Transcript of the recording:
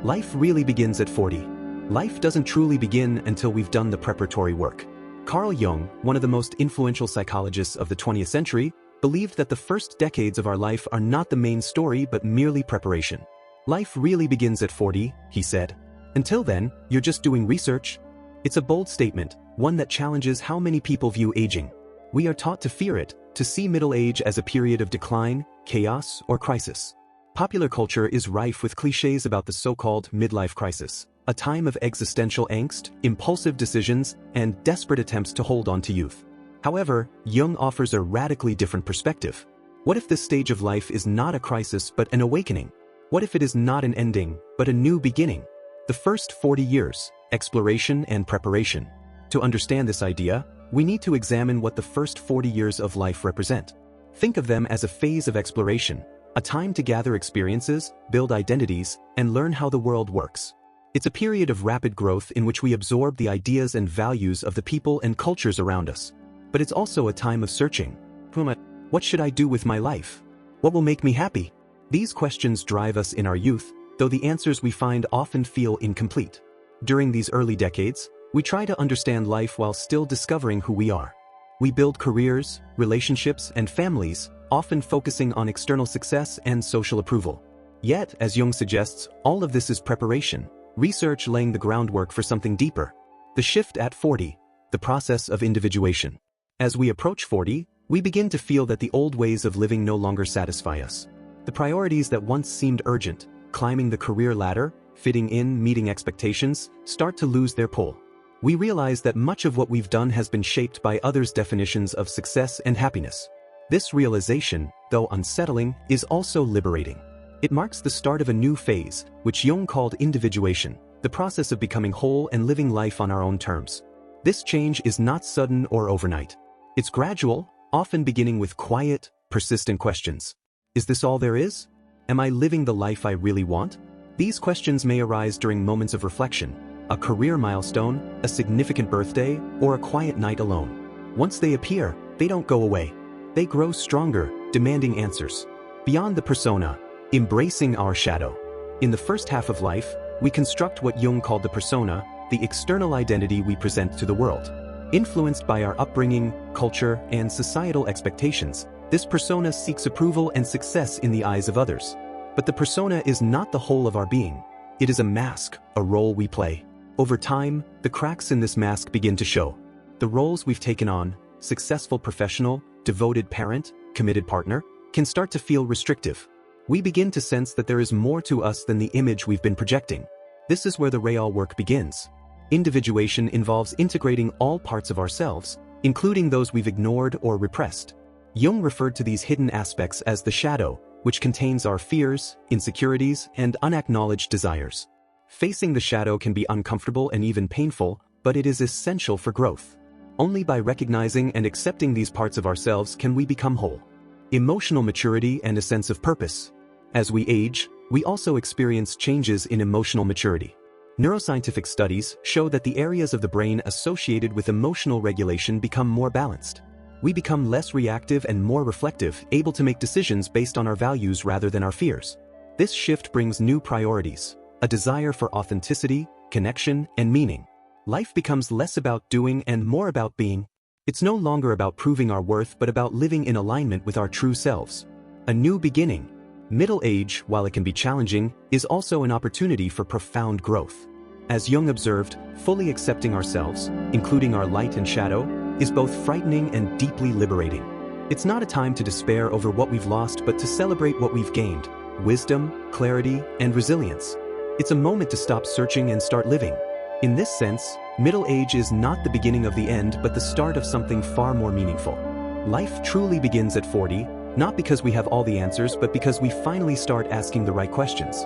Life really begins at 40. Life doesn't truly begin until we've done the preparatory work. Carl Jung, one of the most influential psychologists of the 20th century, believed that the first decades of our life are not the main story but merely preparation. Life really begins at 40, he said. Until then, you're just doing research. It's a bold statement, one that challenges how many people view aging. We are taught to fear it, to see middle age as a period of decline, chaos, or crisis. Popular culture is rife with cliches about the so-called midlife crisis, a time of existential angst, impulsive decisions, and desperate attempts to hold on to youth. However, Jung offers a radically different perspective. What if this stage of life is not a crisis but an awakening? What if it is not an ending, but a new beginning? The first 40 years, exploration and preparation. To understand this idea, we need to examine what the first 40 years of life represent. Think of them as a phase of exploration, a time to gather experiences, build identities, and learn how the world works. It's a period of rapid growth in which we absorb the ideas and values of the people and cultures around us. But it's also a time of searching. What should I do with my life? What will make me happy? These questions drive us in our youth, though the answers we find often feel incomplete. During these early decades, we try to understand life while still discovering who we are. We build careers, relationships, and families, often focusing on external success and social approval. Yet, as Jung suggests, all of this is preparation, research laying the groundwork for something deeper. The shift at 40, the process of individuation. As we approach 40, we begin to feel that the old ways of living no longer satisfy us. The priorities that once seemed urgent, climbing the career ladder, fitting in, meeting expectations, start to lose their pull. We realize that much of what we've done has been shaped by others' definitions of success and happiness. This realization, though unsettling, is also liberating. It marks the start of a new phase, which Jung called individuation, the process of becoming whole and living life on our own terms. This change is not sudden or overnight. It's gradual, often beginning with quiet, persistent questions. Is this all there is? Am I living the life I really want? These questions may arise during moments of reflection, a career milestone, a significant birthday, or a quiet night alone. Once they appear, they don't go away. They grow stronger, demanding answers. Beyond the persona, embracing our shadow. In the first half of life, we construct what Jung called the persona, the external identity we present to the world. Influenced by our upbringing, culture, and societal expectations, this persona seeks approval and success in the eyes of others. But the persona is not the whole of our being. It is a mask, a role we play. Over time, the cracks in this mask begin to show. The roles we've taken on, successful professional, devoted parent, committed partner, can start to feel restrictive. We begin to sense that there is more to us than the image we've been projecting. This is where the real work begins. Individuation involves integrating all parts of ourselves, including those we've ignored or repressed. Jung referred to these hidden aspects as the shadow, which contains our fears, insecurities, and unacknowledged desires. Facing the shadow can be uncomfortable and even painful, but it is essential for growth. Only by recognizing and accepting these parts of ourselves can we become whole. Emotional maturity and a sense of purpose. As we age, we also experience changes in emotional maturity. Neuroscientific studies show that the areas of the brain associated with emotional regulation become more balanced. We become less reactive and more reflective, able to make decisions based on our values rather than our fears. This shift brings new priorities, a desire for authenticity, connection, and meaning. Life becomes less about doing and more about being. It's no longer about proving our worth but about living in alignment with our true selves. A new beginning. Middle age, while it can be challenging, is also an opportunity for profound growth. As Jung observed, fully accepting ourselves, including our light and shadow, is both frightening and deeply liberating. It's not a time to despair over what we've lost but to celebrate what we've gained: wisdom, clarity, and resilience. It's a moment to stop searching and start living. In this sense, middle age is not the beginning of the end but the start of something far more meaningful. Life truly begins at 40, not because we have all the answers but because we finally start asking the right questions.